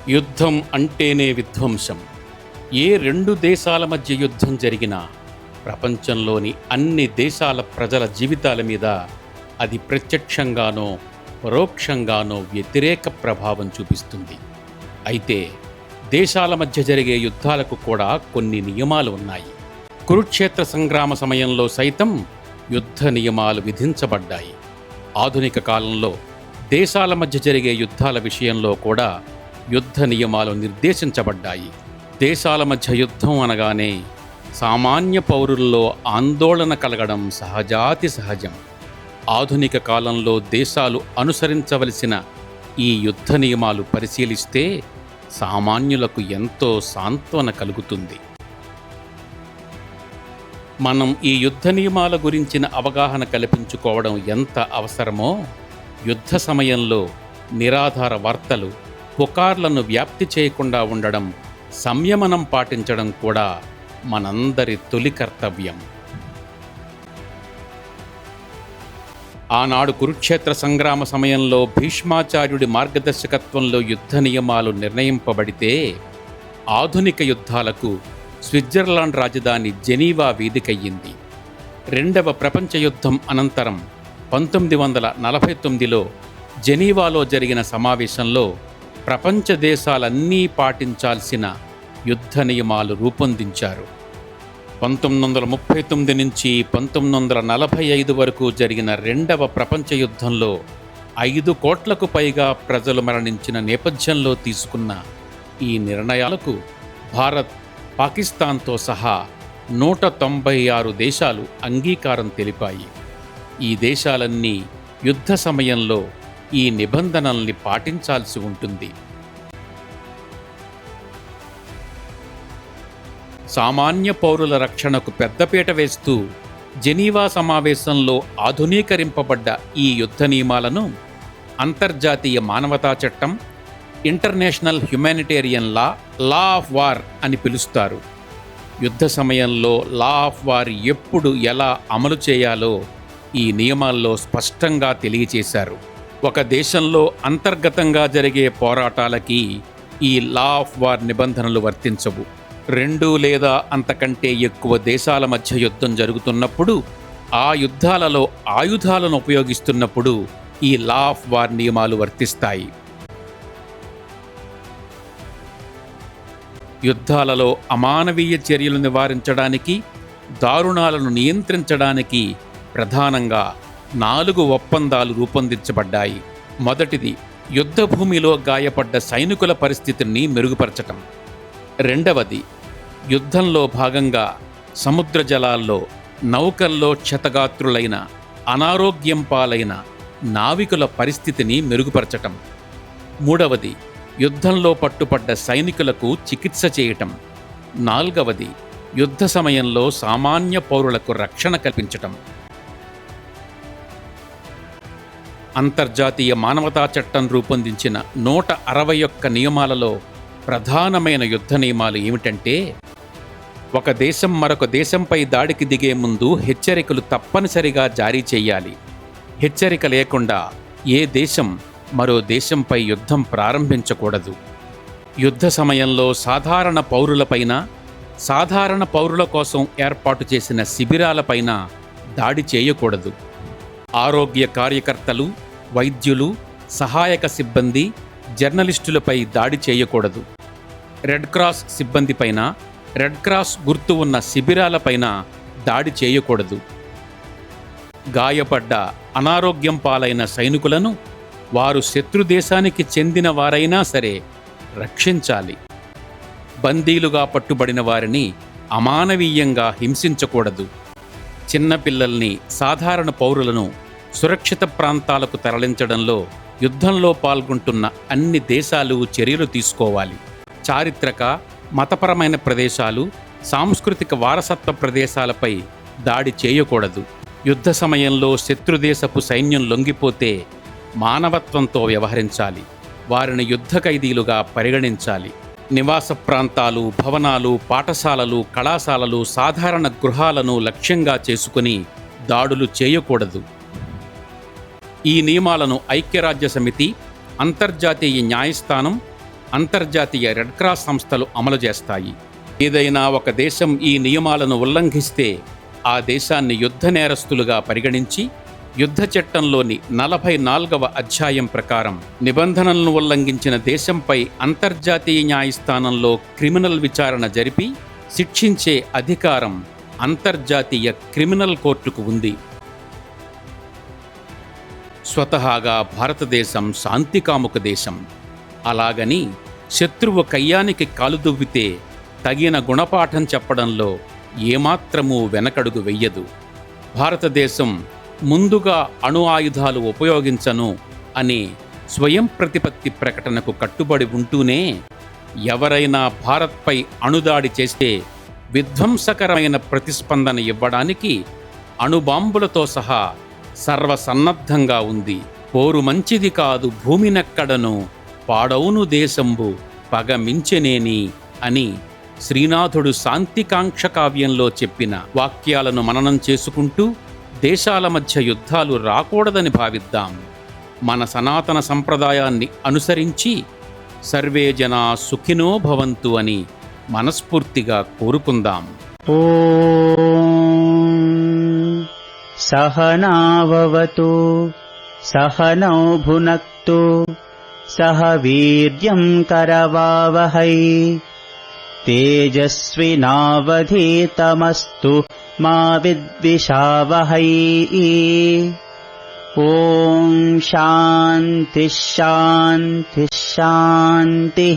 యుద్ధం అంటేనే విధ్వంసం. ఏ రెండు దేశాల మధ్య యుద్ధం జరిగినా ప్రపంచంలోని అన్ని దేశాల ప్రజల జీవితాల మీద అది ప్రత్యక్షంగానో పరోక్షంగానో వ్యతిరేక ప్రభావం చూపిస్తుంది. అయితే దేశాల మధ్య జరిగే యుద్ధాలకు కూడా కొన్ని నియమాలు ఉన్నాయి. కురుక్షేత్ర సంగ్రామ సమయంలో సైతం యుద్ధ నియమాలు విధించబడ్డాయి. ఆధునిక కాలంలో దేశాల మధ్య జరిగే యుద్ధాల విషయంలో కూడా యుద్ధ నియమాలు నిర్దేశించబడ్డాయి. దేశాల మధ్య యుద్ధం అనగానే సామాన్య పౌరుల్లో ఆందోళన కలగడం సహజాతి సహజం. ఆధునిక కాలంలో దేశాలు అనుసరించవలసిన ఈ యుద్ధ నియమాలు పరిశీలిస్తే సామాన్యులకు ఎంతో సాంత్వన కలుగుతుంది. మనం ఈ యుద్ధ నియమాల గురించిన అవగాహన కల్పించుకోవడం ఎంత అవసరమో, యుద్ధ సమయంలో నిరాధార వార్తలు, పుకార్లను వ్యాప్తి చేయకుండా ఉండడం, సంయమనం పాటించడం కూడా మనందరి తొలి కర్తవ్యం. ఆనాడు కురుక్షేత్ర సంగ్రామ సమయంలో భీష్మాచార్యుడి మార్గదర్శకత్వంలో యుద్ధ నియమాలు నిర్ణయింపబడితే, ఆధునిక యుద్ధాలకు స్విట్జర్లాండ్ రాజధాని జెనీవా వేదికయ్యింది. రెండవ ప్రపంచ యుద్ధం అనంతరం 1949లో జెనీవాలో జరిగిన సమావేశంలో ప్రపంచ దేశాలన్నీ పాటించాల్సిన యుద్ధ నియమాలు రూపొందించారు. 1939 నుంచి 1945 వరకు జరిగిన రెండవ ప్రపంచ యుద్ధంలో 5 కోట్లకు పైగా ప్రజలు మరణించిన నేపథ్యంలో తీసుకున్న ఈ నిర్ణయాలకు భారత్, పాకిస్తాన్తో సహా 196 దేశాలు అంగీకారం తెలిపాయి. ఈ దేశాలన్నీ యుద్ధ సమయంలో ఈ నిబంధనల్ని పాటించాల్సి ఉంటుంది. సామాన్య పౌరుల రక్షణకు పెద్దపీట వేస్తూ జెనీవా సమావేశంలో ఆధునీకరింపబడ్డ ఈ యుద్ధ నియమాలను అంతర్జాతీయ మానవతా చట్టం, international humanitarian law, law of war అని పిలుస్తారు. యుద్ధ సమయంలో లా ఆఫ్ వార్ ఎప్పుడు ఎలా అమలు చేయాలో ఈ నియమాల్లో స్పష్టంగా తెలియచేశారు. ఒక దేశంలో అంతర్గతంగా జరిగే పోరాటాలకి ఈ లా ఆఫ్ వార్ నిబంధనలు వర్తించవు. 2 లేదా అంతకంటే ఎక్కువ దేశాల మధ్య యుద్ధం జరుగుతున్నప్పుడు, ఆ యుద్ధాలలో ఆయుధాలను ఉపయోగిస్తున్నప్పుడు ఈ లా ఆఫ్ వార్ నియమాలు వర్తిస్తాయి. యుద్ధాలలో అమానవీయ చర్యలు నివారించడానికి, దారుణాలను నియంత్రించడానికి ప్రధానంగా 4 ఒప్పందాలు రూపొందించబడ్డాయి. మొదటిది, యుద్ధభూమిలో గాయపడ్డ సైనికుల పరిస్థితిని మెరుగుపరచటం. రెండవది, యుద్ధంలో భాగంగా సముద్ర జలాల్లో, నౌకల్లో క్షతగాత్రులైన, అనారోగ్యం పాలైన నావికుల పరిస్థితిని మెరుగుపరచటం. మూడవది, యుద్ధంలో పట్టుపడ్డ సైనికులకు చికిత్స చేయటం. నాల్గవది, యుద్ధ సమయంలో సామాన్య పౌరులకు రక్షణ కల్పించటం. అంతర్జాతీయ మానవతా చట్టం రూపొందించిన 161 నియమాలలో ప్రధానమైన యుద్ధ నియమాలు ఏమిటంటే, ఒక దేశం మరొక దేశంపై దాడికి దిగే ముందు హెచ్చరికలు తప్పనిసరిగా జారీ చేయాలి. హెచ్చరిక లేకుండా ఏ దేశం మరో దేశంపై యుద్ధం ప్రారంభించకూడదు. యుద్ధ సమయంలో సాధారణ పౌరులపైన, సాధారణ పౌరుల కోసం ఏర్పాటు చేసిన శిబిరాలపైన దాడి చేయకూడదు. ఆరోగ్య కార్యకర్తలు, వైద్యులు, సహాయక సిబ్బంది, జర్నలిస్టులపై దాడి చేయకూడదు. రెడ్ క్రాస్ సిబ్బందిపైన, రెడ్ క్రాస్ గుర్తు ఉన్న శిబిరాలపైన దాడి చేయకూడదు. గాయపడ్డ, అనారోగ్యం పాలైన సైనికులను వారు శత్రు దేశానికి చెందిన వారైనా సరే రక్షించాలి. బందీలుగా పట్టుబడిన వారిని అమానవీయంగా హింసించకూడదు. చిన్నపిల్లల్ని, సాధారణ పౌరులను సురక్షిత ప్రాంతాలకు తరలించడంలో యుద్ధంలో పాల్గొంటున్న అన్ని దేశాలు చర్యలు తీసుకోవాలి. చారిత్రక, మతపరమైన ప్రదేశాలు, సాంస్కృతిక వారసత్వ ప్రదేశాలపై దాడి చేయకూడదు. యుద్ధ సమయంలో శత్రుదేశపు సైన్యం లొంగిపోతే మానవత్వంతో వ్యవహరించాలి. వారిని యుద్ధ ఖైదీలుగా పరిగణించాలి. నివాస ప్రాంతాలు, భవనాలు, పాఠశాలలు, కళాశాలలు, సాధారణ గృహాలను లక్ష్యంగా చేసుకుని దాడులు చేయకూడదు. ఈ నియమాలను ఐక్యరాజ్య సమితి, అంతర్జాతీయ న్యాయస్థానం, అంతర్జాతీయ రెడ్ క్రాస్ సంస్థలు అమలు చేస్తాయి. ఏదైనా ఒక దేశం ఈ నియమాలను ఉల్లంఘిస్తే ఆ దేశాన్ని యుద్ధ నేరస్తులుగా పరిగణించి యుద్ధ చట్టంలోని 44వ అధ్యాయం ప్రకారం నిబంధనలను ఉల్లంఘించిన దేశంపై అంతర్జాతీయ న్యాయస్థానంలో క్రిమినల్ విచారణ జరిపి శిక్షించే అధికారం అంతర్జాతీయ క్రిమినల్ కోర్టుకు ఉంది. స్వతహాగా భారతదేశం శాంతికాముక దేశం. అలాగని శత్రువు కయ్యానికి కాలుదువ్వితే తగిన గుణపాఠం చెప్పడంలో ఏమాత్రమూ వెనకడుగు వెయ్యదు. భారతదేశం ముందుగా అణు ఆయుధాలు ఉపయోగించను అనే స్వయం ప్రతిపత్తి ప్రకటనకు కట్టుబడి ఉంటూనే ఎవరైనా భారత్పై అణుదాడి చేస్తే విధ్వంసకరమైన ప్రతిస్పందన ఇవ్వడానికి అణుబాంబులతో సహా సర్వసన్నద్ధంగా ఉంది. పోరు మంచిది కాదు భూమినెక్కడను పాడౌను దేశంబు పగమించెనేని అని శ్రీనాథుడు శాంతికాంక్ష కావ్యంలో చెప్పిన వాక్యాలను మననం చేసుకుంటూ దేశాల మధ్య యుద్ధాలు రాకూడదని భావిద్దాం. మన సనాతన సంప్రదాయాన్ని అనుసరించి సర్వే జనా సుఖినో భవంతు అని మనస్ఫూర్తిగా కోరుకుందాం. ఓం సహనావవతు సహనౌ భునక్తు సహ వీర్యం కరవావహై తేజస్వినావధీతమస్తు మా విద్విషావహై. ఓం శాంతి శాంతి శాంతి.